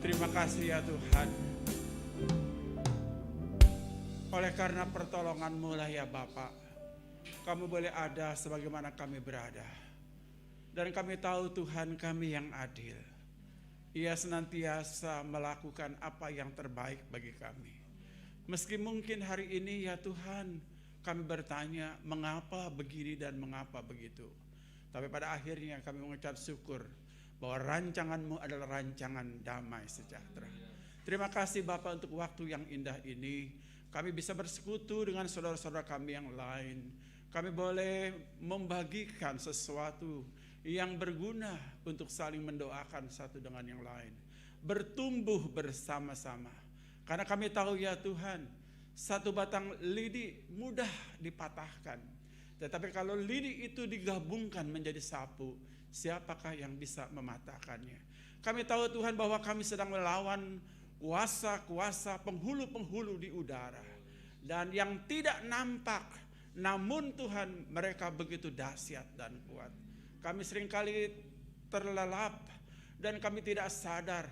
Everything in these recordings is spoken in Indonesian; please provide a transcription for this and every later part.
Terima kasih ya Tuhan. Oleh karena pertolongan-Mu lah ya Bapa, kami boleh ada sebagaimana kami berada. Dan kami tahu Tuhan kami yang adil. Ia senantiasa melakukan apa yang terbaik bagi kami. Meski mungkin hari ini ya Tuhan, kami bertanya mengapa begini dan mengapa begitu. Tapi pada akhirnya kami mengucap syukur bahwa rancangan-Mu adalah rancangan damai sejahtera. Terima kasih Bapak untuk waktu yang indah ini. Kami bisa bersekutu dengan saudara-saudara kami yang lain. Kami boleh membagikan sesuatu yang berguna untuk saling mendoakan satu dengan yang lain. Bertumbuh bersama-sama. Karena kami tahu ya Tuhan, satu batang lidi mudah dipatahkan. Tetapi kalau lidi itu digabungkan menjadi sapu, siapakah yang bisa mematahkannya? Kami tahu Tuhan bahwa kami sedang melawan kuasa-kuasa penghulu-penghulu di udara. Dan yang tidak nampak, namun Tuhan mereka begitu dahsyat dan kuat. Kami seringkali terlelap dan kami tidak sadar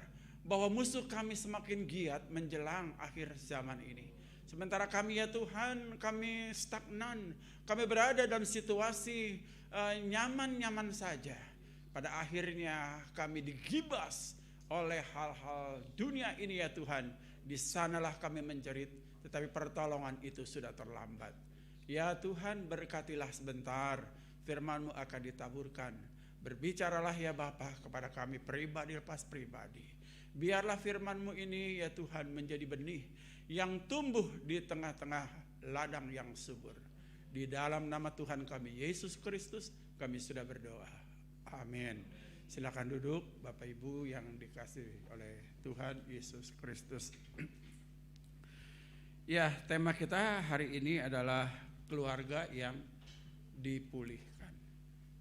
bahwa musuh kami semakin giat menjelang akhir zaman ini. Sementara kami ya Tuhan, kami stagnan, kami berada dalam situasi nyaman-nyaman saja. Pada akhirnya kami digibas oleh hal-hal dunia ini ya Tuhan. Di sanalah kami menjerit, tetapi pertolongan itu sudah terlambat. Ya Tuhan, berkatilah sebentar, firman-Mu akan ditaburkan. Berbicaralah ya Bapa kepada kami pribadi lepas pribadi. Biarlah firman-Mu ini ya Tuhan menjadi benih yang tumbuh di tengah-tengah ladang yang subur. Di dalam nama Tuhan kami Yesus Kristus kami sudah berdoa. Amin. Silakan duduk Bapak Ibu yang dikasihi oleh Tuhan Yesus Kristus. Ya, tema kita hari ini adalah keluarga yang dipulihkan.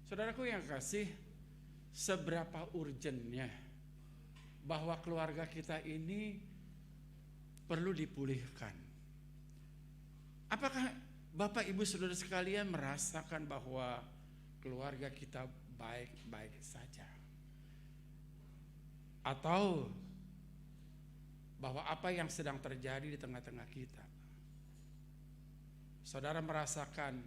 Saudaraku yang kasih, seberapa urgennya bahwa keluarga kita ini perlu dipulihkan. Apakah Bapak Ibu Saudara sekalian merasakan bahwa keluarga kita baik-baik saja? Atau bahwa apa yang sedang terjadi di tengah-tengah kita, saudara merasakan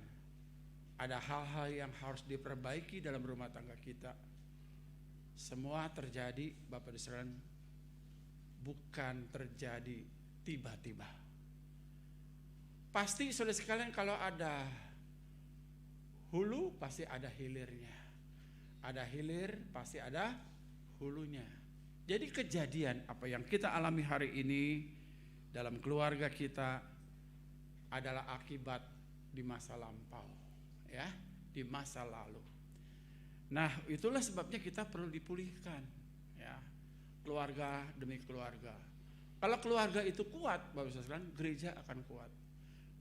ada hal-hal yang harus diperbaiki dalam rumah tangga kita? Semua terjadi Bapak Ibu sekalian bukan terjadi tiba-tiba. Pasti saudara sekalian kalau ada hulu pasti ada hilirnya. Ada hilir pasti ada hulunya. Jadi kejadian apa yang kita alami hari ini dalam keluarga kita adalah akibat di masa lampau, ya, di masa lalu. Nah, itulah sebabnya kita perlu dipulihkan, ya, keluarga demi keluarga. Kalau keluarga itu kuat, Bapak Ibu sekalian, gereja akan kuat.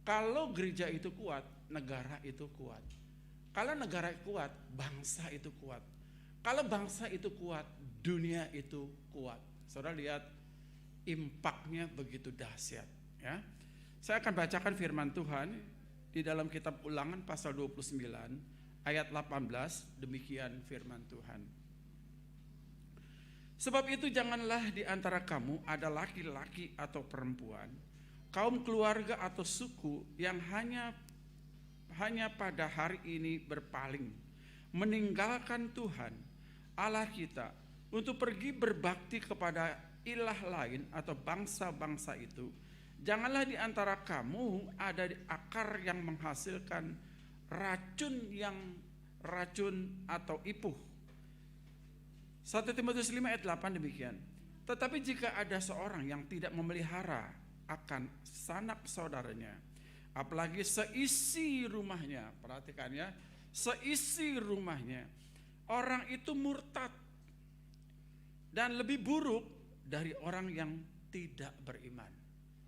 Kalau gereja itu kuat, negara itu kuat. Kalau negara kuat, bangsa itu kuat. Kalau bangsa itu kuat, dunia itu kuat. Saudara lihat impaknya begitu dahsyat, ya. Saya akan bacakan firman Tuhan di dalam kitab Ulangan pasal 29 ayat 18, demikian firman Tuhan. Sebab itu janganlah di antara kamu ada laki-laki atau perempuan, kaum keluarga atau suku yang hanya pada hari ini berpaling, meninggalkan Tuhan Allah kita untuk pergi berbakti kepada ilah lain atau bangsa-bangsa itu. Janganlah di antara kamu ada akar yang menghasilkan racun atau ipuh. 1 Timotius 5 ayat 8 demikian. Tetapi jika ada seorang yang tidak memelihara akan sanak saudaranya, apalagi seisi rumahnya, perhatikan ya, seisi rumahnya, orang itu murtad dan lebih buruk dari orang yang tidak beriman.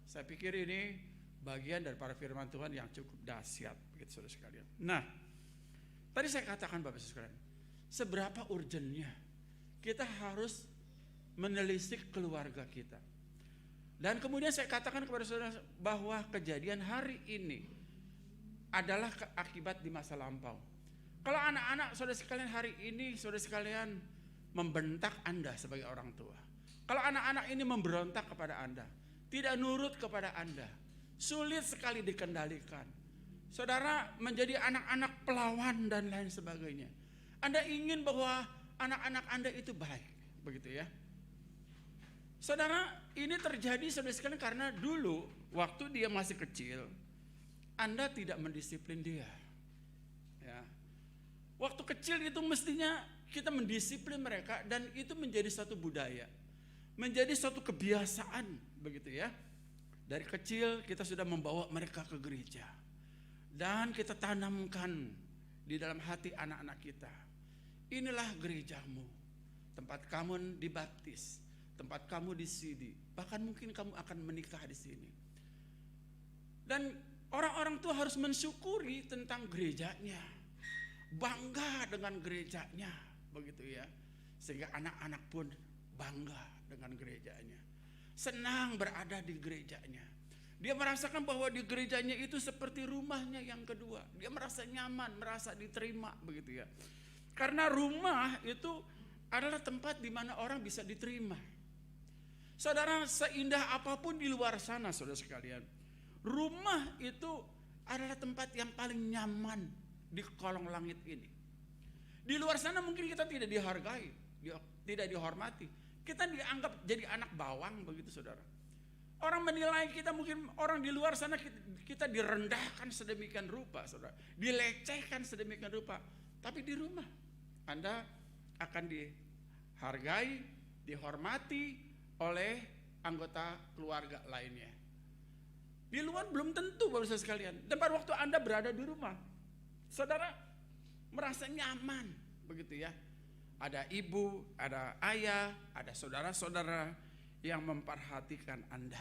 Saya pikir ini bagian dari para firman Tuhan yang cukup dahsyat, begitu saudara sekalian. Nah, tadi saya katakan Bapak Ibu sekalian, seberapa urgennya kita harus menelisik keluarga kita. Dan kemudian saya katakan kepada saudara bahwa kejadian hari ini adalah akibat di masa lampau. Kalau anak-anak saudara sekalian hari ini, saudara sekalian membentak Anda sebagai orang tua. Kalau anak-anak ini memberontak kepada Anda, tidak nurut kepada Anda, sulit sekali dikendalikan. Saudara menjadi anak-anak pelawan dan lain sebagainya. Anda ingin bahwa anak-anak Anda itu baik, begitu ya. Saudara, ini terjadi saudara sekalian karena dulu waktu dia masih kecil, Anda tidak mendisiplin dia. Ya. Waktu kecil itu mestinya kita mendisiplin mereka dan itu menjadi satu budaya. Menjadi suatu kebiasaan, begitu ya. Dari kecil kita sudah membawa mereka ke gereja. Dan kita tanamkan di dalam hati anak-anak kita. Inilah gerejamu. Tempat kamu dibaptis, tempat kamu disidi. Bahkan mungkin kamu akan menikah di sini. Dan orang-orang tua harus mensyukuri tentang gerejanya. Bangga dengan gerejanya, begitu ya. Sehingga anak-anak pun bangga dengan gerejanya, senang berada di gerejanya. Dia merasakan bahwa di gerejanya itu seperti rumahnya yang kedua. Dia merasa nyaman, merasa diterima, begitu ya. Karena rumah itu adalah tempat di mana orang bisa diterima. Saudara, seindah apapun di luar sana, saudara sekalian, rumah itu adalah tempat yang paling nyaman di kolong langit ini. Di luar sana mungkin kita tidak dihargai, tidak dihormati. Kita dianggap jadi anak bawang, begitu saudara. Orang menilai kita, mungkin orang di luar sana kita direndahkan sedemikian rupa, saudara. Dilecehkan sedemikian rupa. Tapi di rumah Anda akan dihargai, dihormati oleh anggota keluarga lainnya. Di luar belum tentu, Bapak Saudara sekalian. Dan pada waktu Anda berada di rumah, saudara merasa nyaman, begitu ya. Ada ibu, ada ayah, ada saudara-saudara yang memperhatikan Anda.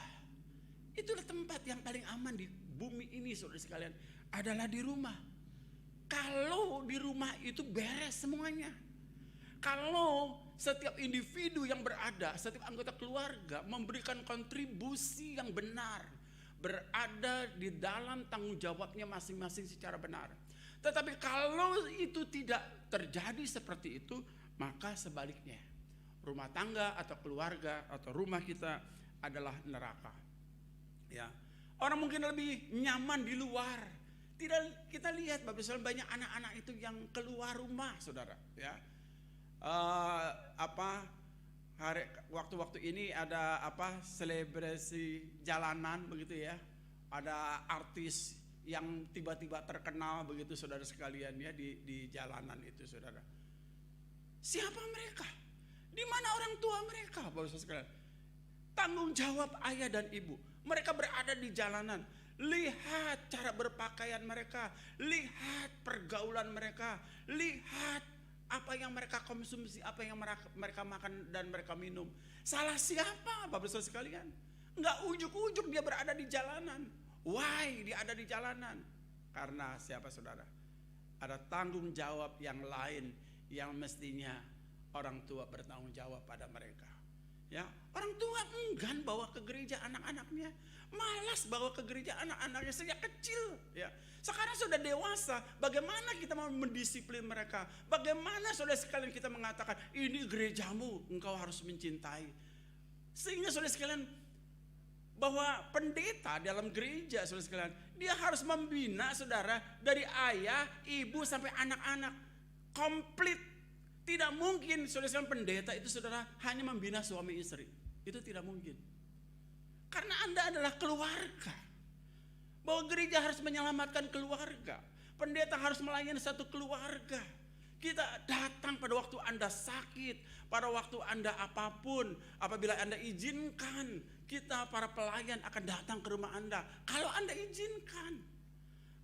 Itulah tempat yang paling aman di bumi ini, saudara sekalian, adalah di rumah. Kalau di rumah itu beres semuanya. Kalau setiap individu yang berada, setiap anggota keluarga memberikan kontribusi yang benar, berada di dalam tanggung jawabnya masing-masing secara benar. Tetapi kalau itu tidak terjadi seperti itu, maka sebaliknya, rumah tangga atau keluarga atau rumah kita adalah neraka. Ya, orang mungkin lebih nyaman di luar. Tidak, kita lihat Bapak Saudara, banyak anak-anak itu yang keluar rumah, saudara. Ya, waktu-waktu ini ada selebrasi jalanan, begitu ya. Ada artis yang tiba-tiba terkenal, begitu saudara sekalian ya, di jalanan itu, saudara. Siapa mereka? Di mana orang tua mereka, Bapak sekalian? Tanggung jawab ayah dan ibu. Mereka berada di jalanan. Lihat cara berpakaian mereka, lihat pergaulan mereka, lihat apa yang mereka konsumsi, apa yang mereka makan dan mereka minum. Salah siapa, Bapak Saudara sekalian? Enggak ujuk-ujuk dia berada di jalanan. Why dia ada di jalanan? Karena siapa, saudara? Ada tanggung jawab yang lain yang mestinya orang tua bertanggung jawab pada mereka. Ya, orang tua enggan bawa ke gereja anak-anaknya, malas bawa ke gereja anak-anaknya sejak kecil. Ya, sekarang sudah dewasa, bagaimana kita mau mendisiplin mereka? Bagaimana saudara sekalian kita mengatakan ini gerejamu, engkau harus mencintai. Sehingga saudara sekalian, bahwa pendeta dalam gereja, saudara sekalian, dia harus membina saudara dari ayah, ibu sampai anak-anak. Komplit. Tidak mungkin saudara sekalian pendeta itu saudara hanya membina suami istri. Itu tidak mungkin. Karena Anda adalah keluarga. Bahwa gereja harus menyelamatkan keluarga. Pendeta harus melayani satu keluarga. Kita datang pada waktu Anda sakit, pada waktu Anda apapun, apabila Anda izinkan, kita para pelayan akan datang ke rumah Anda. Kalau Anda izinkan.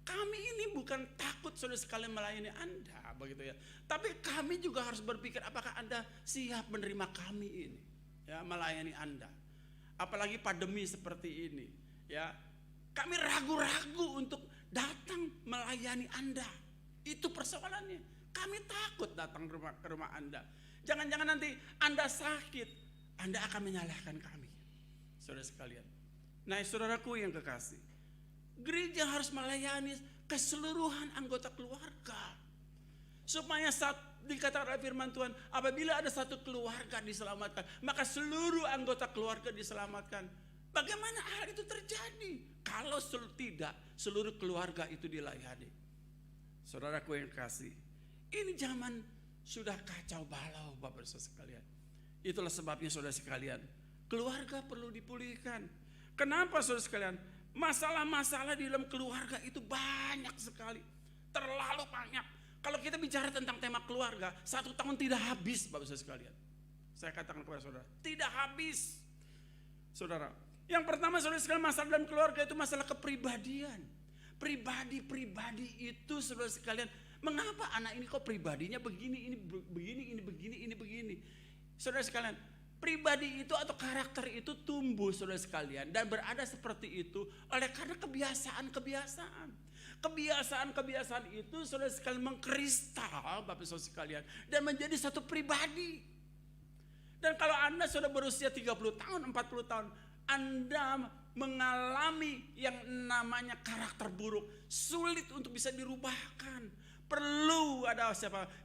Kami ini bukan takut saudara sekalian melayani Anda, begitu ya. Tapi kami juga harus berpikir apakah Anda siap menerima kami ini, ya, melayani Anda. Apalagi pandemi seperti ini, ya. Kami ragu-ragu untuk datang melayani Anda. Itu persoalannya. Kami takut datang ke rumah Anda. Jangan-jangan nanti Anda sakit, Anda akan menyalahkan kami, saudara sekalian. Nah, saudaraku yang kekasih, gereja harus melayani keseluruhan anggota keluarga. Supaya saat dikatakan oleh firman Tuhan, apabila ada satu keluarga diselamatkan, maka seluruh anggota keluarga diselamatkan. Bagaimana hal itu terjadi? Kalau tidak, seluruh keluarga itu dilayani. Saudaraku yang kasih, ini zaman sudah kacau balau Bapak Saudara sekalian. Itulah sebabnya saudara sekalian, keluarga perlu dipulihkan. Kenapa saudara sekalian? Masalah-masalah di dalam keluarga itu banyak sekali. Terlalu banyak. Kalau kita bicara tentang tema keluarga, 1 tahun tidak habis Bapak Saudara sekalian. Saya katakan kepada saudara, tidak habis. Saudara, yang pertama saudara sekalian, masalah dalam keluarga itu masalah kepribadian. Pribadi itu saudara sekalian, mengapa anak ini kok pribadinya begini, ini begini, ini begini, ini begini. Saudara sekalian, pribadi itu atau karakter itu tumbuh saudara sekalian dan berada seperti itu oleh karena kebiasaan. Kebiasaan itu saudara sekalian mengkristal Bapak Saudara sekalian dan menjadi satu pribadi. Dan kalau Anda sudah berusia 30 tahun, 40 tahun, Anda mengalami yang namanya karakter buruk, sulit untuk bisa dirubahkan. Perlu ada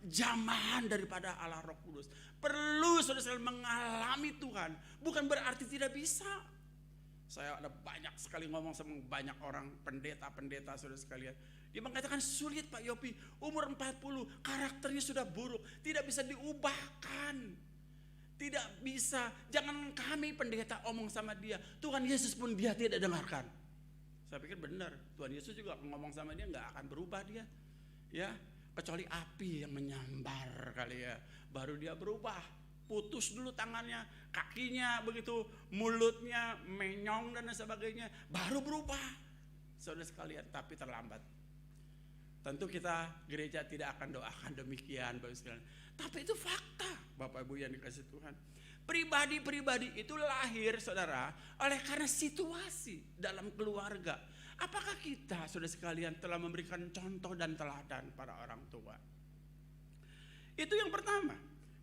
jamahan daripada Allah Roh Kudus. Perlu saudara mengalami Tuhan, bukan berarti tidak bisa. Saya ada banyak sekali ngomong sama banyak orang, pendeta-pendeta saudara sekalian. Dia mengatakan sulit Pak Yopi, umur 40, karakternya sudah buruk, tidak bisa diubahkan. Tidak bisa, jangan kami pendeta omong sama dia, Tuhan Yesus pun dia tidak dengarkan. Saya pikir benar, Tuhan Yesus juga ngomong sama dia nggak akan berubah dia. Ya, kecuali api yang menyambar kali ya, baru dia berubah. Putus dulu tangannya, kakinya begitu, mulutnya menyong dan sebagainya, baru berubah. Saudara sekalian, tapi terlambat. Tentu kita gereja tidak akan doakan demikian Bapak sekalian. Tapi itu fakta Bapak Ibu yang dikasih Tuhan. Pribadi-pribadi itu lahir saudara oleh karena situasi dalam keluarga. Apakah kita saudara sekalian telah memberikan contoh dan teladan pada orang tua? Itu yang pertama.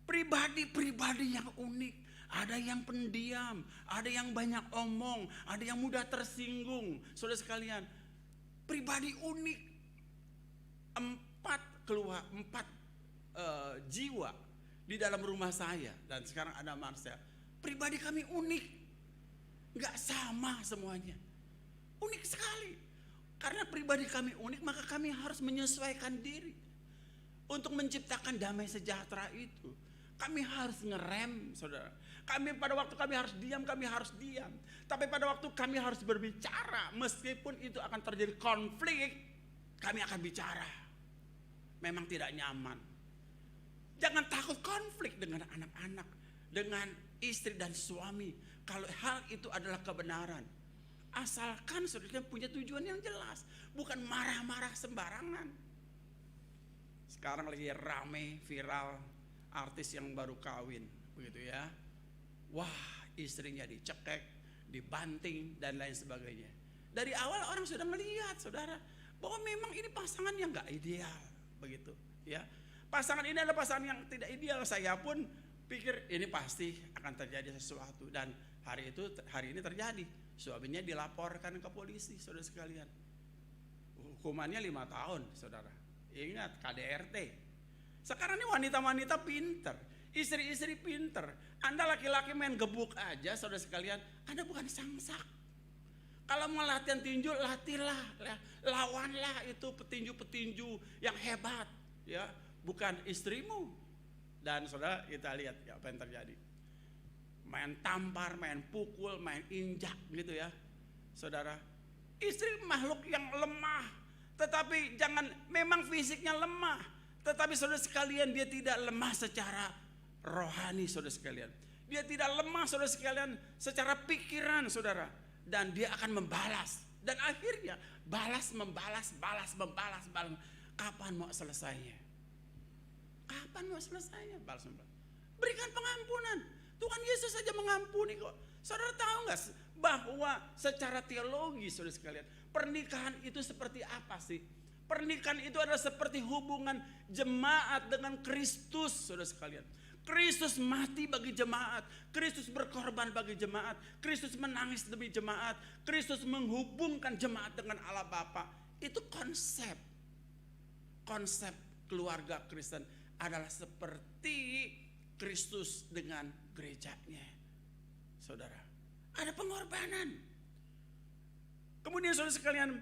Pribadi-pribadi yang unik. Ada yang pendiam, ada yang banyak omong, ada yang mudah tersinggung. Saudara sekalian, pribadi unik. 4 jiwa di dalam rumah saya dan sekarang ada Marsha. Pribadi kami unik, nggak sama semuanya, unik sekali. Karena pribadi kami unik, maka kami harus menyesuaikan diri untuk menciptakan damai sejahtera itu. Kami harus ngerem, saudara. Kami pada waktu kami harus diam, kami harus diam. Tapi pada waktu kami harus berbicara, meskipun itu akan terjadi konflik, kami akan bicara. Memang tidak nyaman. Jangan takut konflik dengan anak-anak, dengan istri dan suami. Kalau hal itu adalah kebenaran, asalkan saudara punya tujuan yang jelas, bukan marah-marah sembarangan. Sekarang lagi rame viral artis yang baru kawin, begitu ya. Wah, istrinya dicekek, dibanting dan lain sebagainya. Dari awal orang sudah melihat saudara bahwa memang ini pasangan yang nggak ideal, begitu ya. Pasangan ini adalah pasangan yang tidak ideal. Saya pun pikir ini pasti akan terjadi sesuatu dan hari ini terjadi. Suaminya dilaporkan ke polisi, saudara sekalian. Hukumannya 5 tahun, saudara. Ingat KDRT. Sekarang ini wanita-wanita pinter, istri-istri pinter. Anda laki-laki main gebuk aja, saudara sekalian. Anda bukan sangsak. Kalau mau latihan tinju, latihlah, lawanlah itu petinju-petinju yang hebat, ya. Bukan istrimu. Dan saudara kita lihat ya, apa yang terjadi. Main tampar, main pukul, main injak gitu ya. Saudara, istri makhluk yang lemah. Tetapi jangan, memang fisiknya lemah. Tetapi saudara sekalian dia tidak lemah secara rohani saudara sekalian. Dia tidak lemah saudara sekalian secara pikiran saudara. Dan dia akan membalas. Dan akhirnya balas. Kapan mau selesainya? Kapan mau selesainya? Balas. Berikan pengampunan. Tuhan Yesus saja mengampuni kok. Saudara tahu nggak bahwa secara teologi saudara sekalian, pernikahan itu seperti apa sih? Pernikahan itu adalah seperti hubungan jemaat dengan Kristus saudara sekalian. Kristus mati bagi jemaat, Kristus berkorban bagi jemaat, Kristus menangis demi jemaat, Kristus menghubungkan jemaat dengan Allah Bapa. Itu konsep keluarga Kristen. adalah seperti Kristus dengan gerejanya. Saudara, ada pengorbanan. Kemudian saudara sekalian,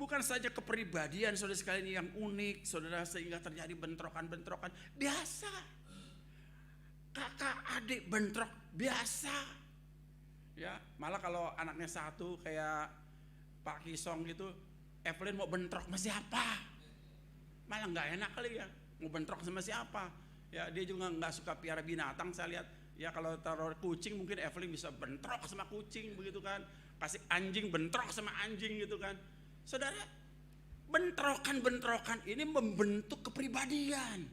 bukan saja kepribadian saudara sekalian yang unik, saudara, sehingga terjadi bentrokan-bentrokan biasa. Kakak adik bentrok biasa. Ya, malah kalau anaknya satu kayak Pak Kisong gitu, Evelyn mau bentrok sama siapa? Malah nggak enak kali ya, mau bentrok sama siapa? Ya, dia juga nggak suka piara binatang, saya lihat. Ya, kalau taruh kucing mungkin Evelyn bisa bentrok sama kucing begitu kan. Kasih anjing bentrok sama anjing gitu kan. Saudara, bentrokan-bentrokan ini membentuk kepribadian.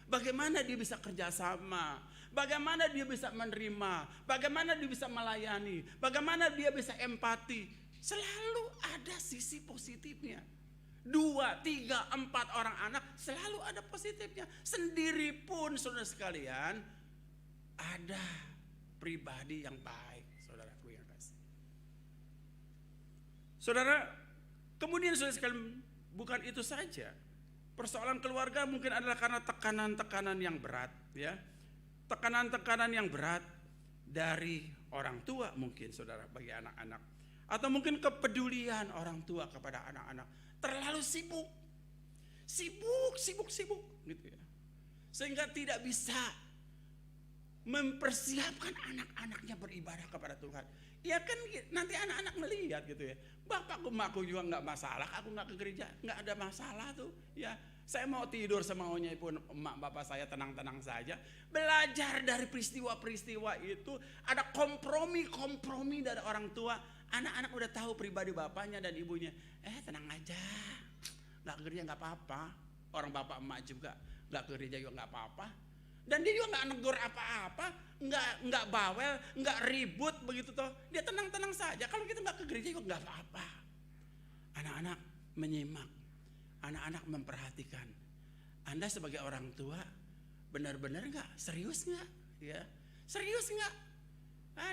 Bagaimana dia bisa kerjasama, bagaimana dia bisa menerima, bagaimana dia bisa melayani, bagaimana dia bisa empati. Selalu ada sisi positifnya. 2, 3, 4 orang anak selalu ada positifnya. Sendiri pun saudara sekalian ada pribadi yang baik, saudaraku yang kasih. Saudara, kemudian saudara sekalian, bukan itu saja. Persoalan keluarga mungkin adalah karena tekanan-tekanan yang berat, ya. Tekanan-tekanan yang berat dari orang tua mungkin, saudara, bagi anak-anak. Atau mungkin kepedulian orang tua kepada anak-anak. Terlalu sibuk gitu ya. Sehingga tidak bisa mempersiapkan anak-anaknya beribadah kepada Tuhan. Ya kan nanti anak-anak melihat gitu ya. Bapakku emakku juga nggak masalah, aku nggak ke gereja, nggak ada masalah tuh. Ya, saya mau tidur semaunya pun emak bapak saya tenang-tenang saja. Belajar dari peristiwa-peristiwa itu, ada kompromi dari orang tua. Anak-anak udah tahu pribadi bapaknya dan ibunya. Tenang aja, nggak ke gereja nggak apa-apa. Orang bapak emak juga nggak ke gereja juga nggak apa-apa. Dan dia juga nggak negur apa-apa, nggak bawel, nggak ribut begitu toh. Dia tenang-tenang saja. Kalau kita nggak ke gereja juga nggak apa-apa. Anak-anak menyimak, anak-anak memperhatikan. Anda sebagai orang tua benar-benar nggak, serius nggak, ya, serius nggak?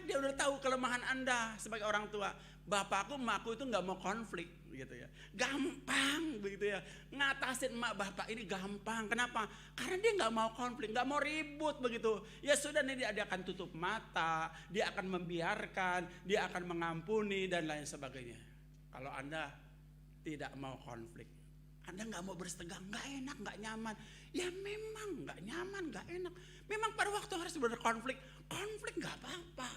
Dia udah tahu kelemahan Anda sebagai orang tua. Bapakku, emakku itu nggak mau konflik, gitu ya. Gampang, begitu ya. Ngatasin emak bapak ini gampang. Kenapa? Karena dia nggak mau konflik, nggak mau ribut, begitu. Ya sudah, nih dia akan tutup mata, dia akan membiarkan, dia akan mengampuni dan lain sebagainya. Kalau Anda tidak mau konflik, Anda nggak mau bersetegang, nggak enak, nggak nyaman. Ya memang nggak nyaman, nggak enak. Memang pada waktu harus berkonflik, konflik nggak apa-apa.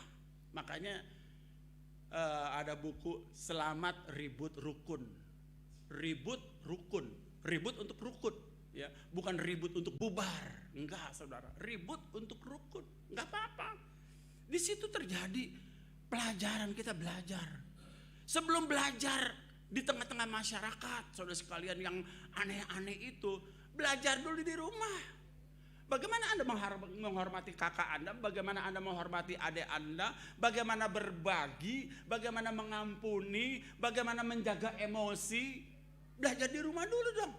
Makanya ada buku Selamat Ribut Rukun. Ribut rukun, ribut untuk rukun, ya, bukan ribut untuk bubar. Enggak, saudara, ribut untuk rukun, nggak apa-apa. Di situ terjadi pelajaran, kita belajar. Sebelum belajar di tengah-tengah masyarakat, saudara sekalian, yang aneh-aneh itu, belajar dulu di rumah. Bagaimana Anda menghormati kakak Anda, bagaimana Anda menghormati adik Anda, bagaimana berbagi, bagaimana mengampuni, bagaimana menjaga emosi. Belajar di rumah dulu dong.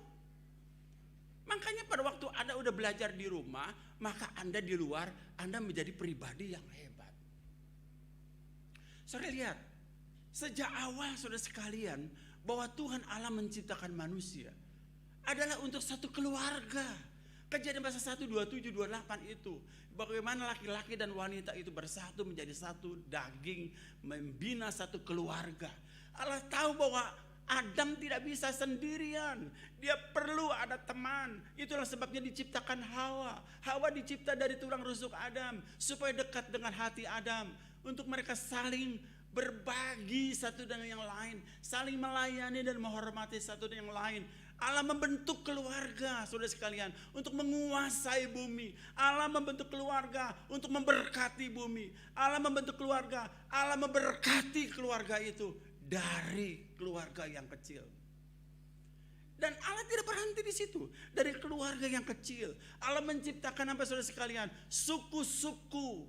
Makanya pada waktu Anda udah belajar di rumah, maka Anda di luar, Anda menjadi pribadi yang hebat. Saudara lihat, sejak awal saudara sekalian, bahwa Tuhan Allah menciptakan manusia adalah untuk satu keluarga. Kejadian pasal 1, 27, 28 itu, bagaimana laki-laki dan wanita itu bersatu menjadi satu daging, membina satu keluarga. Allah tahu bahwa Adam tidak bisa sendirian, dia perlu ada teman. Itulah sebabnya diciptakan Hawa. Hawa dicipta dari tulang rusuk Adam supaya dekat dengan hati Adam, untuk mereka saling berbagi satu dengan yang lain, saling melayani dan menghormati satu dengan yang lain. Allah membentuk keluarga, saudara sekalian, untuk menguasai bumi. Allah membentuk keluarga untuk memberkati bumi. Allah membentuk keluarga, Allah memberkati keluarga itu dari keluarga yang kecil. Dan Allah tidak berhenti di situ. Dari keluarga yang kecil, Allah menciptakan apa, saudara sekalian? Suku-suku.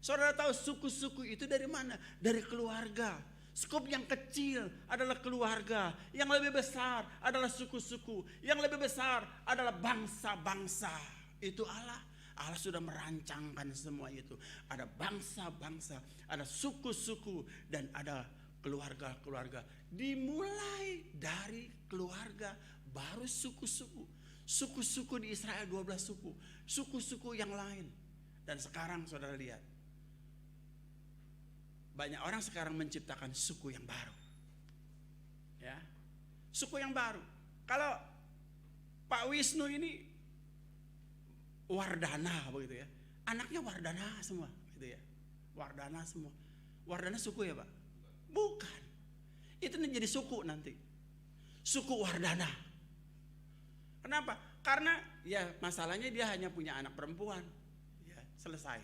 Saudara tahu suku-suku itu dari mana? Dari keluarga. Skup yang kecil adalah keluarga, yang lebih besar adalah suku-suku, yang lebih besar adalah bangsa-bangsa. Itu Allah. Allah sudah merancangkan semua itu. Ada bangsa-bangsa, ada suku-suku, dan ada keluarga-keluarga. Dimulai dari keluarga, baru suku-suku. Suku-suku di Israel 12 suku. Suku-suku yang lain. Dan sekarang saudara lihat. Banyak orang sekarang menciptakan suku yang baru. Ya. Suku yang baru. Kalau Pak Wisnu ini Wardana begitu ya. Anaknya Wardana semua gitu ya. Wardana semua. Wardana suku ya Pak? Bukan. Itu jadi suku nanti. Suku Wardana. Kenapa? Karena ya masalahnya dia hanya punya anak perempuan. Ya, selesai.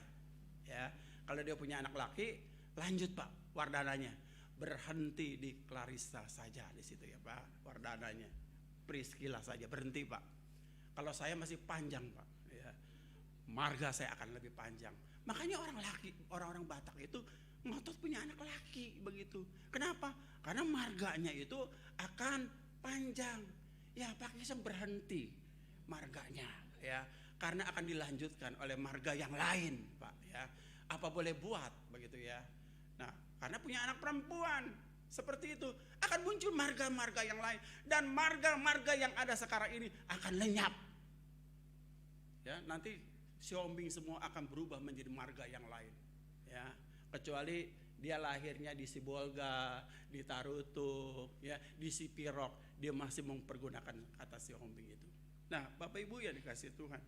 Ya, kalau dia punya anak laki, lanjut Pak Wardananya. Berhenti di Clarissa saja di situ ya Pak, Wardananya. Priscilla saja, berhenti Pak. Kalau saya masih panjang Pak, ya. Marga saya akan lebih panjang. Makanya orang-orang Batak itu ngotot punya anak laki begitu. Kenapa? Karena marganya itu akan panjang. Ya Pak Kisem berhenti marganya ya, karena akan dilanjutkan oleh marga yang lain Pak ya. Apa boleh buat begitu ya. Nah, karena punya anak perempuan seperti itu akan muncul marga-marga yang lain, dan marga-marga yang ada sekarang ini akan lenyap. Ya, nanti Siombing semua akan berubah menjadi marga yang lain. Ya, kecuali dia lahirnya di Sibolga, di Tarutuk, ya, di Sipirok, dia masih mempergunakan kata Siombing itu. Nah, Bapak Ibu ya dikasih Tuhan,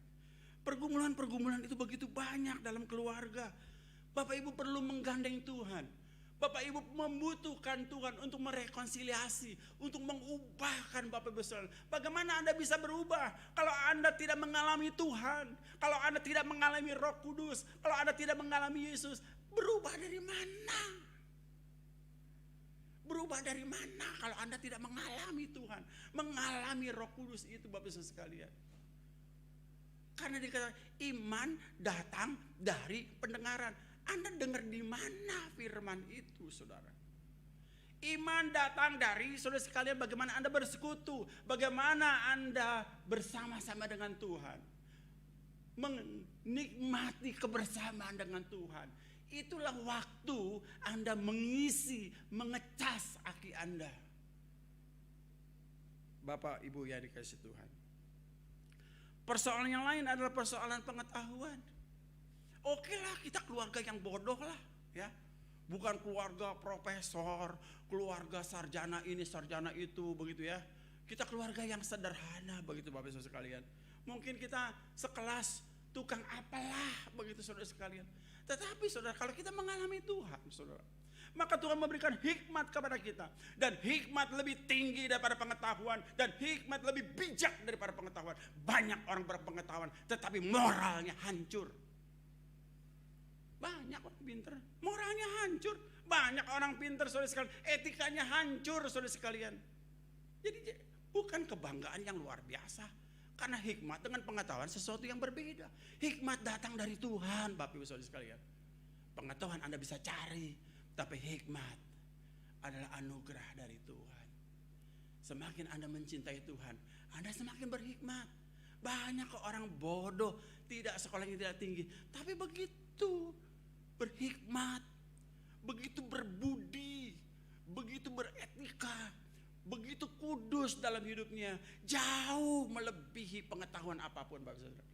pergumulan-pergumulan itu begitu banyak dalam keluarga. Bapak Ibu perlu menggandeng Tuhan. Bapak Ibu membutuhkan Tuhan untuk merekonsiliasi, untuk mengubahkan Bapak Ibu sekalian. Bagaimana Anda bisa berubah kalau Anda tidak mengalami Tuhan, kalau Anda tidak mengalami Roh Kudus, kalau Anda tidak mengalami Yesus? Berubah dari mana? Berubah dari mana kalau Anda tidak mengalami Tuhan, mengalami Roh Kudus itu Bapak Ibu sekalian? Karena dikatakan iman datang dari pendengaran. Anda dengar di mana firman itu, saudara? Iman datang dari saudara sekalian bagaimana Anda bersekutu, bagaimana Anda bersama-sama dengan Tuhan, menikmati kebersamaan dengan Tuhan. Itulah waktu Anda mengisi, mengecas aki Anda. Bapak Ibu yang dikasih Tuhan, persoalan yang lain adalah persoalan pengetahuan. Oke lah, kita keluarga yang bodoh lah ya. Bukan keluarga profesor, keluarga sarjana ini, sarjana itu begitu ya. Kita keluarga yang sederhana begitu Bapak Ibu sekalian. Mungkin kita sekelas tukang apalah begitu saudara sekalian. Tetapi saudara, kalau kita mengalami Tuhan saudara, maka Tuhan memberikan hikmat kepada kita. Dan hikmat lebih tinggi daripada pengetahuan, dan hikmat lebih bijak daripada pengetahuan. Banyak orang berpengetahuan tetapi moralnya hancur. Banyak orang pintar, moralnya hancur. Banyak orang pintar saudara sekalian, etikanya hancur saudara sekalian. Jadi bukan kebanggaan yang luar biasa. Karena hikmat dengan pengetahuan sesuatu yang berbeda. Hikmat datang dari Tuhan Bapak Ibu saudara sekalian. Pengetahuan Anda bisa cari, tapi hikmat adalah anugerah dari Tuhan. Semakin Anda mencintai Tuhan, Anda semakin berhikmat. Banyak orang bodoh, tidak sekolahnya tidak tinggi, tapi begitu berhikmat, begitu berbudi, begitu beretika, begitu kudus dalam hidupnya, jauh melebihi pengetahuan apapun Bapak Saudara.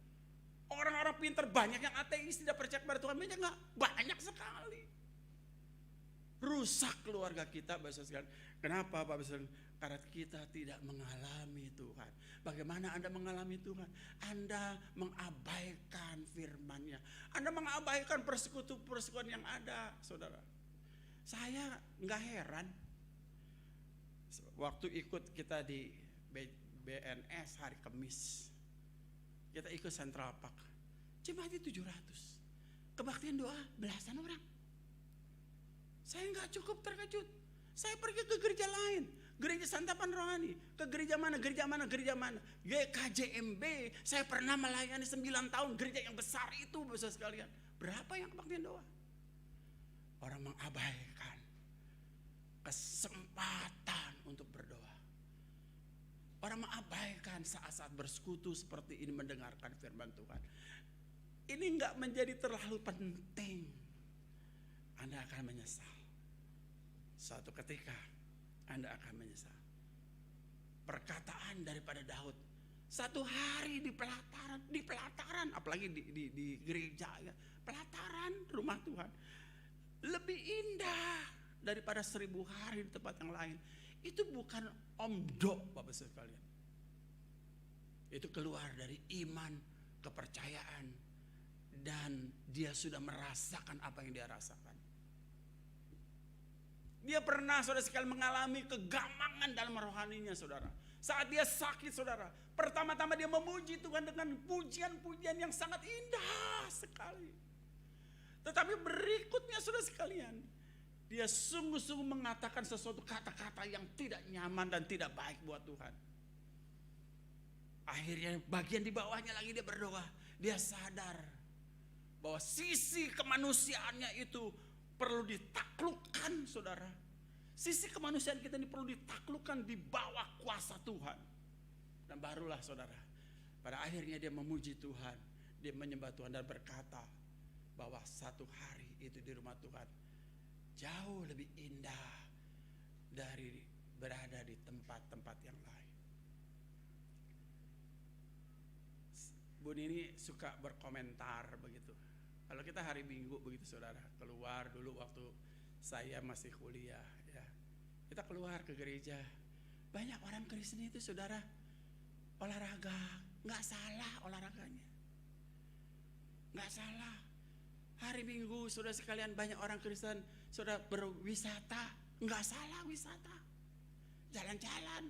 Orang-orang pintar banyak yang ateis, tidak percaya kepada Tuhan, banyak sekali. Rusak keluarga kita Bapak Saudara. Kenapa Bapak Saudara? Karena kita tidak mengalami Tuhan. Bagaimana Anda mengalami Tuhan? Anda mengabaikan firman-Nya. Anda mengabaikan persekutuan yang ada, saudara. Saya nggak heran. Waktu ikut kita di BNS hari Kamis, kita ikut Central Park. Jemaatnya 700. Kebaktian doa belasan orang. Saya nggak cukup terkejut. Saya pergi ke gereja lain, gereja Santapan Rohani, ke gereja mana, GKJMB. Saya pernah melayani 9 tahun, gereja yang besar itu Bapak sekalian. Berapa yang kebaktian doa? Orang mengabaikan kesempatan untuk berdoa. Orang mengabaikan saat-saat bersekutu seperti ini, mendengarkan firman Tuhan. Ini enggak menjadi terlalu penting. Anda akan menyesal. Suatu ketika Anda akan menyesal. Perkataan daripada Daud, Satu hari di pelataran, apalagi di gereja ya, pelataran rumah Tuhan lebih indah daripada 1000 hari di tempat yang lain. Itu bukan omdo Bapak sekalian. Itu keluar dari iman, kepercayaan, dan dia sudah merasakan apa yang dia rasakan. Dia pernah saudara sekalian mengalami kegamangan dalam rohaninya saudara. Saat dia sakit saudara, pertama-tama dia memuji Tuhan dengan pujian-pujian yang sangat indah sekali. Tetapi berikutnya saudara sekalian, dia sungguh-sungguh mengatakan sesuatu kata-kata yang tidak nyaman dan tidak baik buat Tuhan. Akhirnya bagian di bawahnya lagi dia berdoa. Dia sadar bahwa sisi kemanusiaannya itu perlu ditaklukkan saudara. Sisi kemanusiaan kita ini perlu ditaklukkan di bawah kuasa Tuhan. Dan barulah saudara, pada akhirnya dia memuji Tuhan, dia menyembah Tuhan dan berkata bahwa satu hari itu di rumah Tuhan jauh lebih indah dari berada di tempat-tempat yang lain. Bu Nini suka berkomentar begitu. Kalau kita hari Minggu begitu saudara, keluar dulu waktu saya masih kuliah ya. Kita keluar ke gereja. Banyak orang Kristen itu saudara olahraga, nggak salah olahraganya. Nggak salah. Hari Minggu saudara sekalian banyak orang Kristen saudara berwisata, nggak salah wisata. Jalan-jalan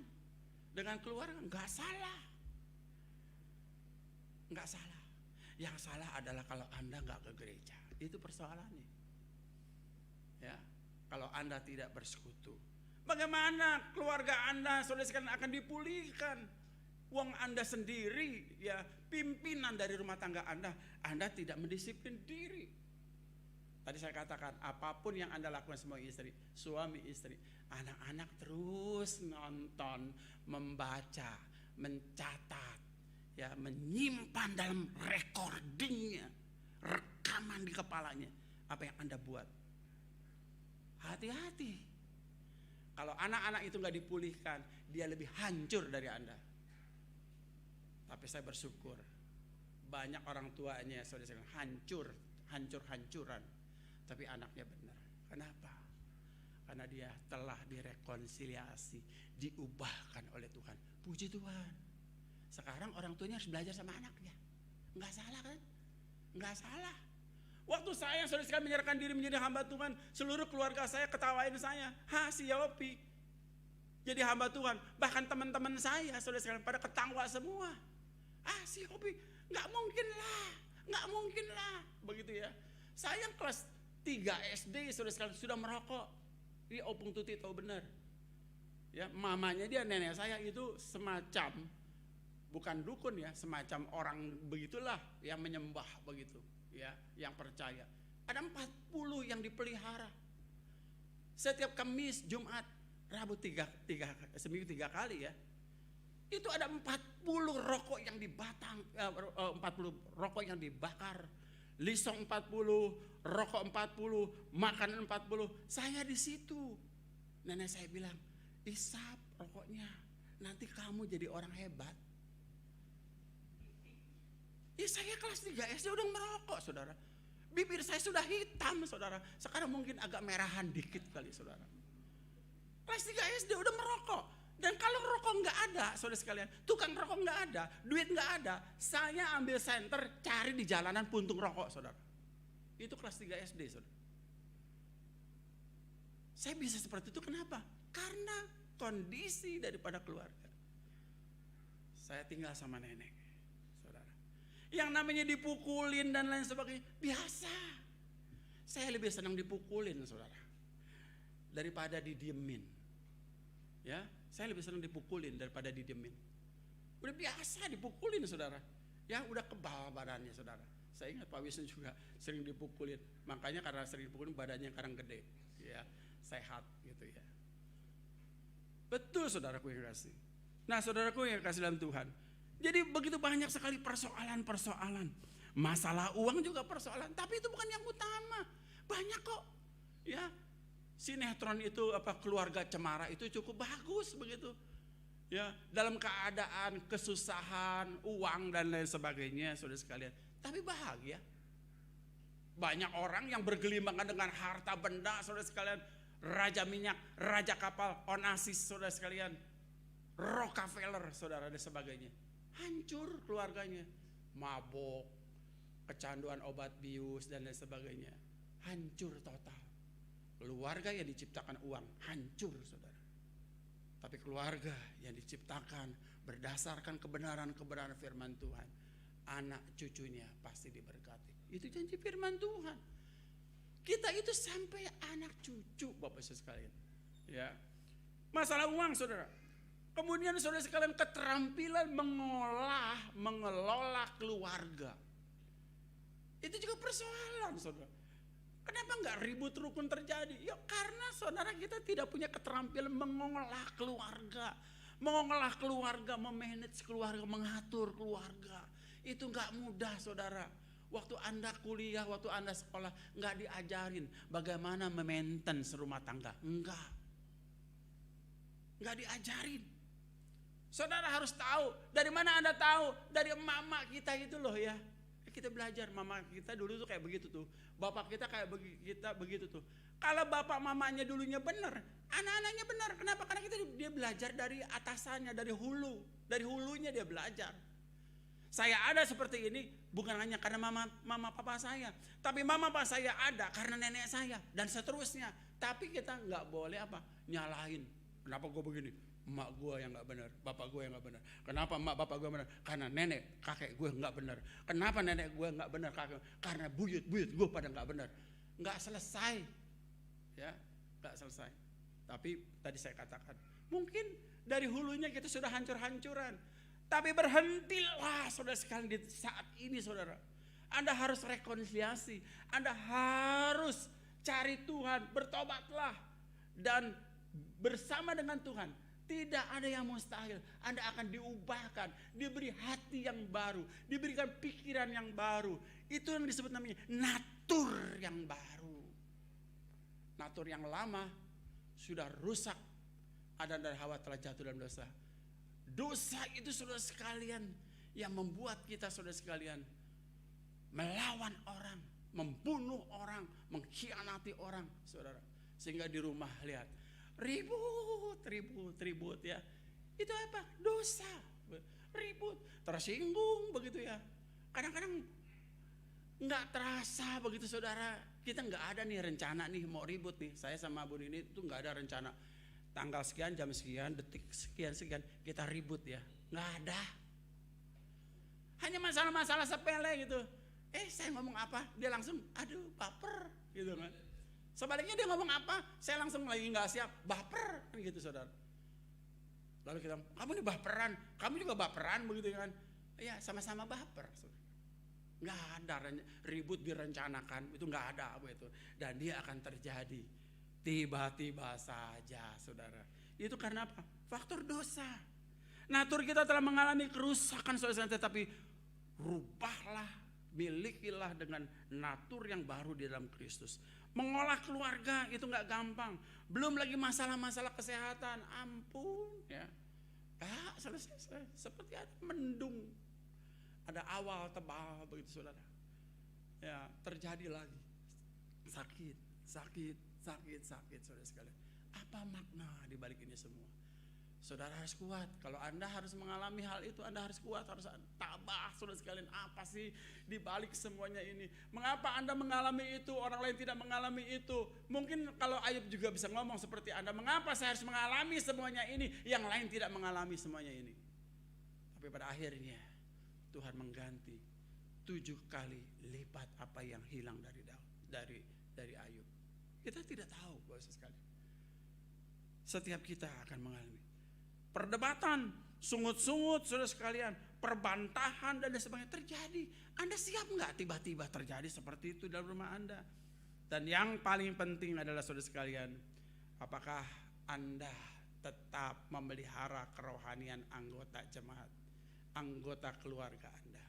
dengan keluarga nggak salah. Nggak salah. Yang salah adalah kalau Anda nggak ke gereja. Itu persoalannya. Ya, kalau Anda tidak bersekutu. Bagaimana keluarga Anda saudara sekalian akan dipulihkan? Uang Anda sendiri, ya pimpinan dari rumah tangga Anda tidak mendisiplin diri. Tadi saya katakan apapun yang Anda lakukan semua istri, suami istri, anak-anak terus nonton, membaca, mencatat, ya menyimpan dalam recordingnya, rekaman di kepalanya apa yang Anda buat. Hati-hati. Kalau anak-anak itu nggak dipulihkan, dia lebih hancur dari Anda. Tapi saya bersyukur banyak orang tuanya saudara hancur-hancuran. Tapi anaknya benar. Kenapa? Karena dia telah direkonsiliasi, diubahkan oleh Tuhan. Puji Tuhan. Sekarang orang tuanya harus belajar sama anaknya. Nggak salah kan? Nggak salah. Waktu saya saudara sekalian menyerahkan diri menjadi hamba Tuhan, seluruh keluarga saya ketawain saya. Si Yopi jadi hamba Tuhan. Bahkan teman-teman saya saudara sekalian pada ketawa semua. Si Yopi nggak mungkin lah, begitu ya. Saya kelas 3 SD saudara sekalian sudah merokok. Ini Opung Tuti tahu benar. Ya, mamanya dia nenek saya itu semacam bukan dukun ya, semacam orang begitulah yang menyembah begitu. Ya, yang percaya. Ada 40 yang dipelihara. Setiap Kamis, Jumat, Rabu seminggu 3 kali ya. Itu ada 40 rokok yang dibatang, 40 rokok yang dibakar, lisong 40, rokok 40, makanan 40. Saya di situ. Nenek saya bilang, "Isap rokoknya, nanti kamu jadi orang hebat." Saya kelas 3 SD udah merokok saudara. Bibir saya sudah hitam saudara. Sekarang mungkin agak merahan dikit kali saudara. Kelas 3 SD udah merokok. Dan kalau rokok nggak ada saudara sekalian, tukang rokok nggak ada, duit nggak ada, saya ambil senter cari di jalanan puntung rokok saudara. Itu kelas 3 SD saudara. Saya bisa seperti itu kenapa? Karena kondisi daripada keluarga. Saya tinggal sama nenek. Yang namanya dipukulin dan lain sebagainya biasa. Saya lebih senang dipukulin saudara daripada didiemin. Ya, saya lebih senang dipukulin daripada didiemin. Udah biasa dipukulin saudara. Ya udah kebal badannya saudara. Saya ingat Pak Wisnu juga sering dipukulin. Makanya karena sering dipukulin badannya sekarang gede. Ya, sehat gitu ya. Betul saudaraku yang kasih. Nah saudaraku yang kasih dalam Tuhan. Jadi begitu banyak sekali persoalan-persoalan. Masalah uang juga persoalan, tapi itu bukan yang utama. Banyak kok. Ya. Sinetron itu Keluarga Cemara itu cukup bagus begitu. Ya, dalam keadaan kesusahan, uang dan lain sebagainya, saudara sekalian. Tapi bahagia. Banyak orang yang bergelimbangan dengan harta benda, saudara sekalian. Raja minyak, raja kapal, Onassis, saudara sekalian. Rockefeller, saudara dan sebagainya. Hancur keluarganya. Mabok, kecanduan obat bius dan lain sebagainya. Hancur total. Keluarga yang diciptakan uang, hancur saudara. Tapi keluarga yang diciptakan berdasarkan kebenaran-kebenaran firman Tuhan, anak cucunya pasti diberkati. Itu janji firman Tuhan. Kita itu sampai anak cucu, Bapak Ibu sekalian. Ya. Masalah uang, saudara. Kemudian saudara sekalian, keterampilan mengelola keluarga. Itu juga persoalan, saudara. Kenapa enggak ribut rukun terjadi? Ya karena saudara kita tidak punya keterampilan mengolah keluarga. Mengolah keluarga, memanage keluarga, mengatur keluarga. Itu enggak mudah saudara. Waktu Anda kuliah, waktu Anda sekolah, enggak diajarin bagaimana memaintenance rumah tangga. Enggak diajarin. Saudara harus tahu. Dari mana Anda tahu? Dari mama kita itu loh ya. Kita belajar, mama kita dulu tuh kayak begitu tuh, bapak kita kayak kita begitu tuh. Kalau bapak mamanya dulunya benar, anak-anaknya benar. Kenapa? Karena dia belajar dari atasannya, dari hulunya dia belajar. Saya ada seperti ini bukan hanya karena mama papa saya, tapi mama papa saya ada karena nenek saya dan seterusnya. Tapi kita nggak boleh nyalahin. Kenapa gue begini? Emak gue yang nggak benar, bapak gue yang nggak benar. Kenapa emak bapak gue benar? Karena nenek kakek gue nggak benar. Kenapa nenek gue nggak benar? Karena buyut gue pada nggak benar. Nggak selesai, ya nggak selesai. Tapi tadi saya katakan, mungkin dari hulunya kita sudah hancur-hancuran. Tapi berhentilah saudara sekalian di saat ini saudara. Anda harus rekonsiliasi, Anda harus cari Tuhan, bertobatlah dan bersama dengan Tuhan. Tidak ada yang mustahil. Anda akan diubahkan, diberi hati yang baru, diberikan pikiran yang baru. Itu yang disebut namanya natur yang baru. Natur yang lama sudah rusak. Adam dan Hawa telah jatuh dalam dosa. Dosa itu saudara sekalian yang membuat kita saudara sekalian melawan orang, membunuh orang, mengkhianati orang, saudara. Sehingga di rumah lihat ribut ya. Itu apa? Dosa. Ribut, tersinggung begitu ya. Kadang-kadang nggak terasa begitu saudara. Kita nggak ada nih rencana nih mau ribut nih. Saya sama Bu Nini itu nggak ada rencana. Tanggal sekian, jam sekian, detik sekian kita ribut ya. Nggak ada. Hanya masalah-masalah sepele gitu. Saya ngomong apa? Dia langsung aduh baper gitu kan. Sebaliknya dia ngomong apa, saya langsung lagi nggak siap, baper kan gitu saudara. Lalu kita, kamu nih baperan, kamu juga baperan begitu kan? Iya sama-sama baper. Nggak ada ribut direncanakan, itu nggak ada begitu. Dan dia akan terjadi tiba-tiba saja saudara. Itu karena apa? Faktor dosa. Natur kita telah mengalami kerusakan saudara, tetapi rubahlah, milikilah dengan natur yang baru di dalam Kristus. Mengolah keluarga itu nggak gampang. Belum lagi masalah-masalah kesehatan. Ampun ya. Selesai. Seperti ada mendung. Ada awal tebal begitu saudara. Ya terjadi lagi. Sakit saudara sekalian. Apa makna di balik ini semua? Saudara harus kuat. Kalau Anda harus mengalami hal itu, Anda harus kuat, harus tabah saudara sekalian. Apa sih di balik semuanya ini? Mengapa Anda mengalami itu, orang lain tidak mengalami itu? Mungkin kalau Ayub juga bisa ngomong seperti Anda, mengapa saya harus mengalami semuanya ini, yang lain tidak mengalami semuanya ini? Tapi pada akhirnya Tuhan mengganti 7 kali lipat apa yang hilang dari Ayub. Kita tidak tahu Bapak sekali. Setiap kita akan mengalami perdebatan, sungut-sungut saudara sekalian, perbantahan dan sebagainya terjadi. Anda siap nggak tiba-tiba terjadi seperti itu dalam rumah Anda? Dan yang paling penting adalah saudara sekalian, apakah Anda tetap memelihara kerohanian anggota jemaat, anggota keluarga Anda?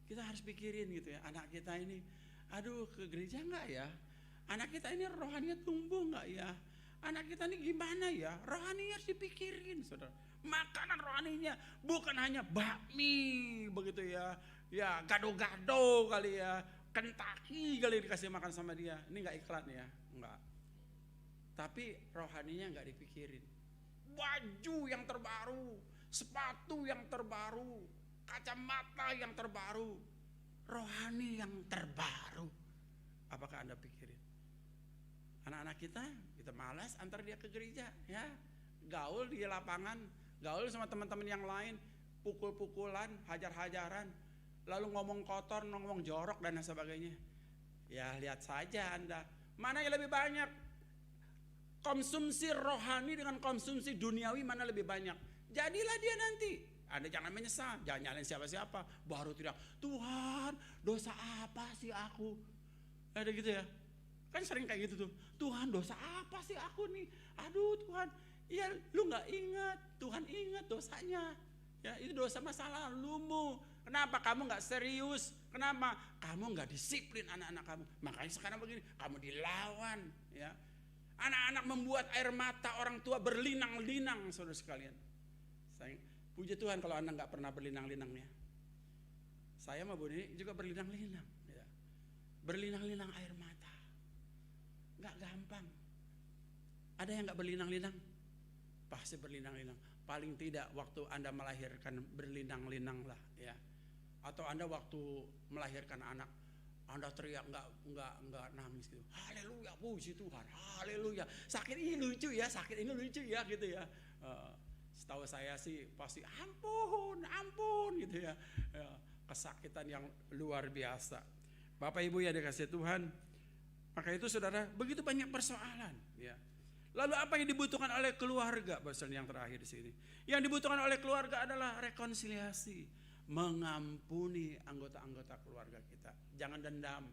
Kita harus pikirin gitu ya, anak kita ini, aduh ke gereja nggak ya? Anak kita ini rohaninya tumbuh nggak ya? Anak kita ini gimana ya? Rohani harus dipikirin saudara. Makanan rohaninya bukan hanya bakmi begitu ya. Ya gado-gado kali ya, Kentucky kali dikasih makan sama dia. Ini nggak iklan ya, nggak. Tapi rohaninya nggak dipikirin. Baju yang terbaru, sepatu yang terbaru, kacamata yang terbaru, rohani yang terbaru. Apakah Anda pikirin? Anak-anak kita malas antar dia ke gereja ya. Gaul di lapangan, gaul sama teman-teman yang lain, pukul-pukulan, hajar-hajaran, lalu ngomong kotor, ngomong jorok dan sebagainya. Ya lihat saja Anda, mana yang lebih banyak? Konsumsi rohani dengan konsumsi duniawi mana lebih banyak? Jadilah dia nanti. Anda jangan menyesal, jangan nyalain siapa-siapa. Baru tidak, Tuhan dosa apa sih aku? Ada gitu ya. Kan sering kayak gitu tuh. Tuhan dosa apa sih aku nih? Aduh Tuhan, ya lu gak ingat. Tuhan ingat dosanya. Ya itu dosa masa lalumu. Kenapa kamu gak serius? Kenapa? Kamu gak disiplin anak-anak kamu. Makanya sekarang begini, kamu dilawan. Ya. Anak-anak membuat air mata orang tua berlinang-linang, saudara sekalian. Saya puji Tuhan kalau Anda gak pernah berlinang-linang ya. Saya sama Bu Nini juga berlinang-linang. Ya. Berlinang-linang air mata. Gak gampang. Ada yang gak berlinang-linang? Pasti berlinang-linang. Paling tidak waktu Anda melahirkan berlinang-linang lah ya. Atau Anda waktu melahirkan anak, Anda teriak nggak nangis gitu. Haleluya, puji Tuhan. Haleluya. Sakit ini lucu ya, sakit ini lucu ya gitu ya. Setahu saya sih pasti ampun gitu ya. Kesakitan yang luar biasa. Bapak Ibu ya dikasih Tuhan. Maka itu saudara, begitu banyak persoalan ya. Lalu apa yang dibutuhkan oleh keluarga? Bahasa yang terakhir di sini. Yang dibutuhkan oleh keluarga adalah rekonsiliasi, mengampuni anggota-anggota keluarga kita. Jangan dendam.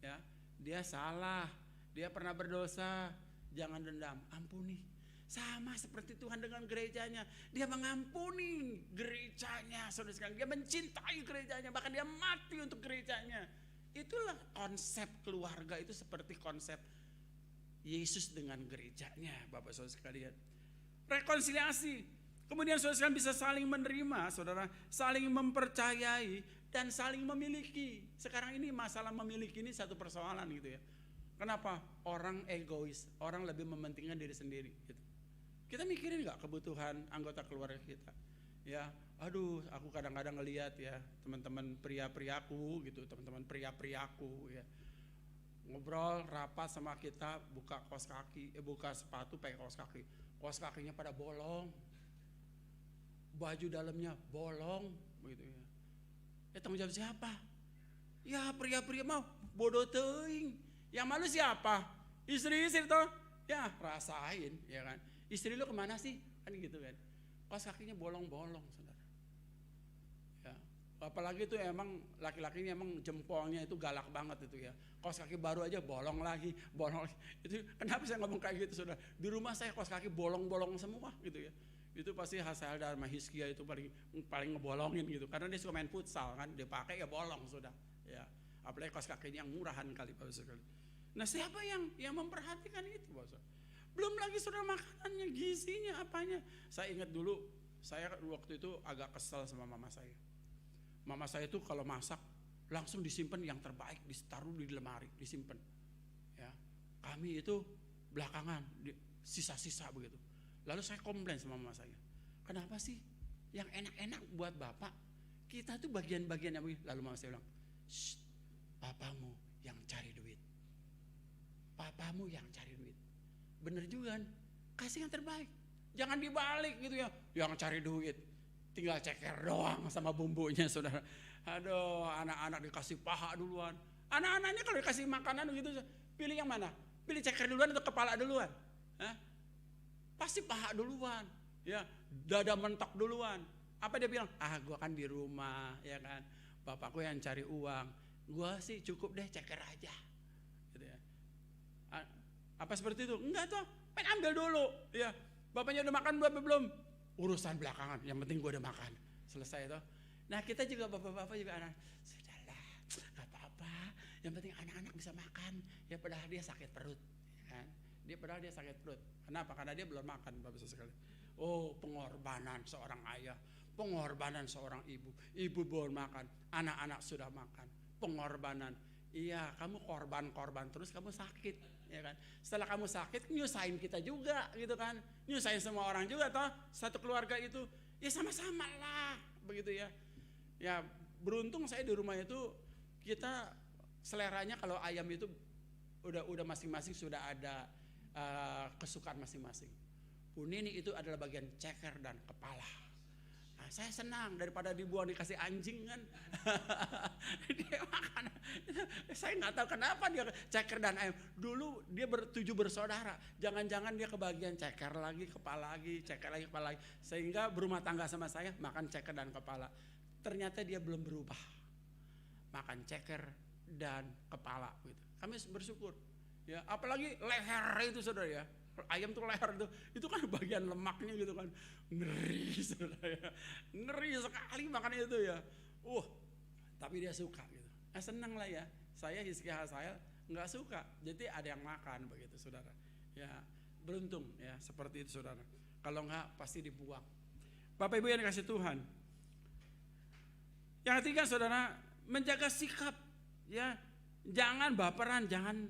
Ya, dia salah, dia pernah berdosa, jangan dendam, ampuni. Sama seperti Tuhan dengan gerejanya, dia mengampuni gerejanya, saudara sekalian. Dia mencintai gerejanya, bahkan dia mati untuk gerejanya. Itulah konsep keluarga, itu seperti konsep Yesus dengan gerejanya, Bapak Saudara sekalian. Rekonsiliasi, kemudian saudara sekalian bisa saling menerima, saudara, saling mempercayai dan saling memiliki. Sekarang ini masalah memiliki ini satu persoalan gitu ya. Kenapa? Orang egois, orang lebih mementingkan diri sendiri gitu. Kita mikirin nggak kebutuhan anggota keluarga kita? Ya, aduh, aku kadang-kadang ngelihat ya teman-teman pria-priaku gitu, teman-teman pria-priaku ya. Ngobrol rapat sama kita, buka kaos kaki, buka sepatu pakai kaos kaki. Kaos kakinya pada bolong. Baju dalamnya bolong begitu ya. Tanggung jawab siapa? Ya pria-pria mau bodoh teuing. Yang malu siapa? Istri-istri toh. Ya rasain ya kan. Istri lu kemana sih? Kan gitu kan. Kaos kakinya bolong-bolong, saudara. Ya. Apalagi itu emang laki-lakinya emang jempolnya itu galak banget itu ya. Kaos kaki baru aja bolong lagi. Itu kenapa saya ngomong kayak gitu, saudara? Di rumah saya kaos kaki bolong-bolong semua gitu ya. Itu pasti Hasael dan Hiskia itu paling ngebolongin gitu. Karena dia suka main futsal kan, dia pakai ya bolong sudah. Ya. Apalagi kaos kakinya yang murahan kali Pak sekali. Nah siapa yang memperhatikan itu, Bos? Belum lagi saudara makanannya, gizinya, apanya. Saya ingat dulu, saya waktu itu agak kesel sama mama saya. Mama saya itu kalau masak langsung disimpan yang terbaik, ditaruh di lemari, disimpan. Ya, kami itu belakangan sisa-sisa begitu. Lalu saya komplain sama mama saya, kenapa sih yang enak-enak buat bapak, kita tuh bagian-bagian yang begini. Lalu mama saya bilang, papamu yang cari duit, papamu yang cari duit. Bener juga kan, kasih yang terbaik, jangan dibalik gitu ya, yang cari duit tinggal ceker doang sama bumbunya saudara. Aduh, anak-anak dikasih paha duluan. Anak-anaknya kalau dikasih makanan gitu, pilih yang mana? Pilih ceker duluan atau kepala duluan? Hah? Pasti paha duluan, ya, dada mentok duluan. Apa dia bilang? Gua kan di rumah, ya kan, bapakku yang cari uang, gua sih cukup deh ceker aja. Gitu ya. Apa seperti itu? Enggak tuh, pengen ambil dulu, ya. Bapaknya udah makan belum? Urusan belakangan, yang penting gue udah makan. Selesai tuh. Nah kita juga bapak-bapak juga anak, sudahlah, gak apa-apa. Yang penting anak-anak bisa makan. Ya padahal dia sakit perut, kan? Padahal dia sakit perut. Kenapa? Karena dia belum makan, bapak sekali. Oh, pengorbanan seorang ayah, pengorbanan seorang ibu. Ibu belum makan, anak-anak sudah makan. Pengorbanan. Iya, kamu korban terus kamu sakit, ya kan? Setelah kamu sakit, nyusahin kita juga, gitu kan? Nyusahin semua orang juga, toh satu keluarga itu, ya sama-sama lah, begitu ya. Ya, beruntung saya di rumah itu kita seleranya kalau ayam itu udah masing-masing sudah ada kesukaan masing-masing. Punini itu adalah bagian ceker dan kepala. Nah, saya senang daripada dibuang dikasih anjing kan. Dia makan. Saya nggak tahu kenapa dia ceker dan ayam. Dulu dia tujuh bersaudara. Jangan-jangan dia kebagian ceker lagi, kepala lagi, ceker lagi, kepala lagi. Sehingga berumah tangga sama saya makan ceker dan kepala. Ternyata dia belum berubah. Makan ceker dan kepala gitu. Kami bersyukur. Ya, apalagi leher itu saudara ya. Ayam tuh leher itu kan bagian lemaknya gitu kan. Ngeri saudara ya. Ngeri sekali makan itu ya. Tapi dia suka gitu. Nah, senang lah ya. Saya Hizkiah saya nggak suka. Jadi ada yang makan begitu saudara. Ya, beruntung ya seperti itu saudara. Kalau nggak pasti dibuang. Bapak Ibu yang dikasih Tuhan. Yang ketiga saudara, menjaga sikap ya. Jangan baperan, jangan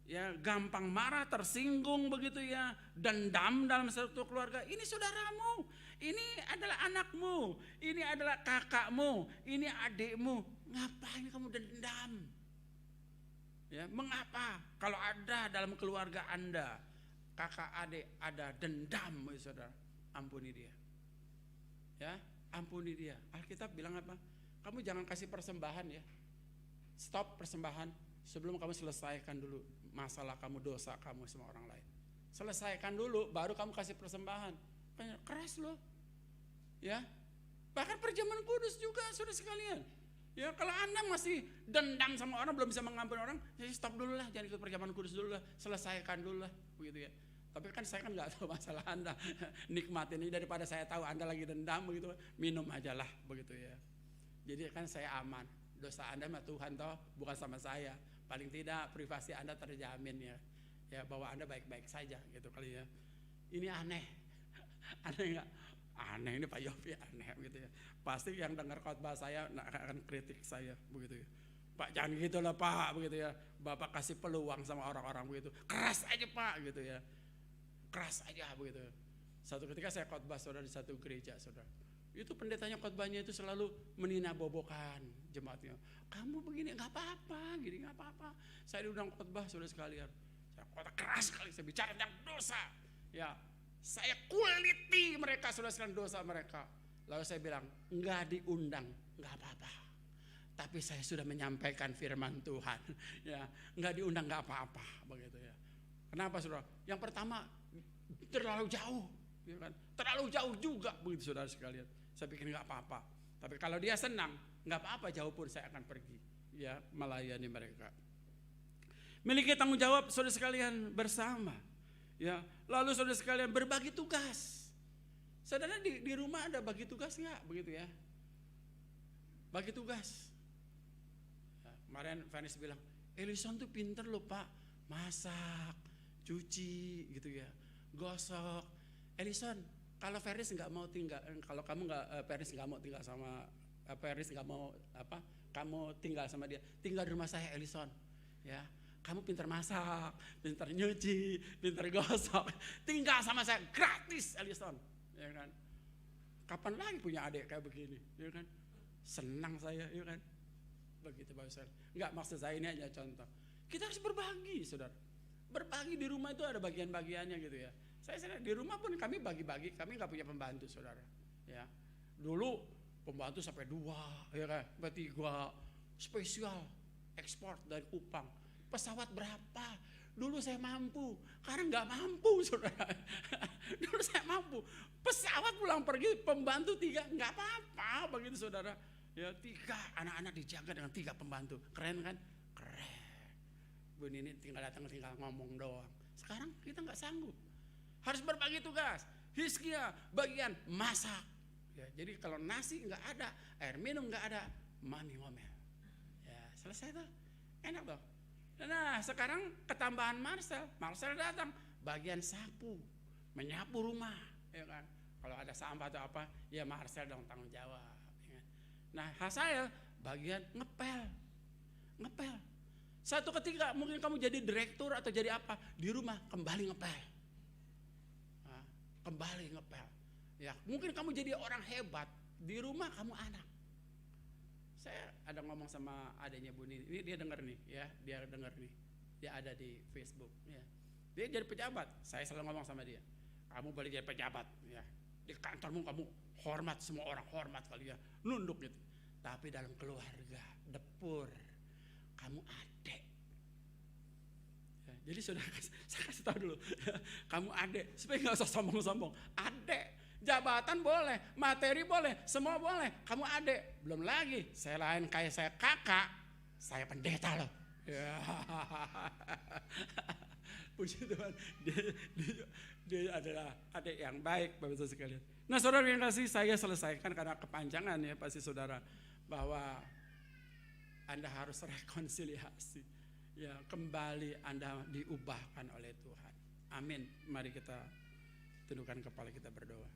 ya gampang marah, tersinggung begitu ya, dendam dalam satu keluarga. Ini saudaramu, ini adalah anakmu, ini adalah kakakmu, ini adikmu. Ngapain kamu dendam? Ya, mengapa? Kalau ada dalam keluarga Anda kakak adik ada dendam, saudara, ampuni dia. Ya, ampuni dia. Alkitab bilang apa? Kamu jangan kasih persembahan ya. Stop persembahan sebelum kamu selesaikan dulu masalah kamu, dosa kamu sama orang lain. Selesaikan dulu baru kamu kasih persembahan. Keras loh. Ya. Bahkan perjamuan kudus juga saudara sekalian. Ya, kalau Anda masih dendam sama orang, belum bisa mengampuni orang, ya stop dulu lah, jangan ikut perjamuan kudus dulu lah, selesaikan dulu lah, begitu ya. Tapi kan saya kan nggak tahu masalah Anda. Nikmatin ini daripada saya tahu Anda lagi dendam begitu, minum aja lah begitu ya. Jadi kan saya aman. Dosa Anda sama Tuhan toh, bukan sama saya. Paling tidak privasi Anda terjamin ya. Ya, bahwa Anda baik-baik saja gitu kali ya. Ini aneh. Aneh enggak? Aneh ini Pak Yofi, aneh gitu ya. Pasti yang dengar khotbah saya akan kritik saya begitu ya. Pak jangan gitu lah Pak begitu ya. Bapak kasih peluang sama orang-orang begitu. Keras aja Pak gitu ya. Keras aja begitu. Satu ketika saya khotbah saudara di satu gereja saudara. Itu pendetanya khotbahnya itu selalu meninabobokan jemaatnya. Kamu begini nggak apa-apa, gini nggak apa-apa. Saya diundang khotbah saudara sekalian. Saya khotbah keras sekali, saya bicara tentang dosa. Ya, saya kuliti mereka saudara sekalian dosa mereka. Lalu saya bilang nggak diundang, nggak apa-apa. Tapi saya sudah menyampaikan firman Tuhan. Ya, nggak diundang nggak apa-apa begitu ya. Kenapa saudara? Yang pertama terlalu jauh, ya kan? Terlalu jauh juga begitu saudara sekalian. Saya pikir nggak apa-apa. Tapi kalau dia senang, nggak apa-apa jauh pun saya akan pergi. Ya, melayani mereka. Miliki tanggung jawab saudara sekalian bersama. Ya, lalu saudara sekalian berbagi tugas. Saudara di rumah ada bagi tugas nggak begitu ya? Bagi tugas. Ya, kemarin Vanis bilang, Elison tuh pinter loh Pak, masak, cuci gitu ya, gosok. Elison, kalau Feris nggak mau tinggal, kalau kamu nggak, Feris nggak mau tinggal sama, Feris nggak mau apa, kamu tinggal sama dia, tinggal di rumah saya Elison, ya. Kamu pintar masak, pintar nyuci, pintar gosok, tinggal sama saya gratis Elison, ya kan. Kapan lagi punya adik kayak begini, ya kan? Senang saya, ya kan? Begitu Pak Ustaz. Nggak, maksud saya ini hanya contoh. Kita harus berbagi, saudara. Berbagi di rumah itu ada bagian-bagiannya gitu ya. Saya di rumah pun kami bagi-bagi, kami nggak punya pembantu saudara. Ya, dulu pembantu sampai 2, ya kan, bertiga, spesial, ekspor dari Kupang. Pesawat berapa? Dulu saya mampu, sekarang nggak mampu saudara. Dulu saya mampu, pesawat pulang pergi, pembantu 3, nggak apa-apa begitu saudara. Ya 3, anak-anak dijaga dengan 3 pembantu, keren kan? Keren. Bu Nini tinggal datang, tinggal ngomong doang. Sekarang kita nggak sanggup. Harus berbagi tugas. Hizkiah bagian masak. Ya, jadi kalau nasi nggak ada, air minum nggak ada, mami ngomel. Ya selesai tuh, enak tuh. Nah sekarang ketambahan Marcel datang bagian sapu, menyapu rumah, ya kan. Kalau ada sampah atau apa, ya Marcel dong tanggung jawab. Ya. Nah, Hasael bagian ngepel. Satu ketika mungkin kamu jadi direktur atau jadi apa, di rumah kembali ngepel. Nah, kembali ngepel. Ya, mungkin kamu jadi orang hebat, di rumah kamu anak. Saya ada ngomong sama adanya Bu Nini, ini dia dengar nih, ya, dia dengar nih. Dia ada di Facebook, ya. Dia jadi pejabat. Saya selalu ngomong sama dia, kamu boleh jadi pejabat, ya. Di kantormu kamu hormat semua orang, hormat kali ya, nunduk gitu. Tapi dalam keluarga, dapur, kamu adek. Ya, jadi saudara, saya kasih tahu dulu, kamu adek, supaya nggak usah sombong-sombong. Adek, jabatan boleh, materi boleh, semua boleh. Kamu adek, belum lagi. Saya lain kayak saya kakak, saya pendeta loh. Ya. Puji Tuhan, dia adalah adik yang baik, Bapak Ibu sekalian. Nah, saudara yang kasih, saya selesaikan karena kepanjangan ya pasti saudara, bahwa Anda harus rekonsiliasi, ya, kembali Anda diubahkan oleh Tuhan. Amin. Mari kita tundukkan kepala kita berdoa.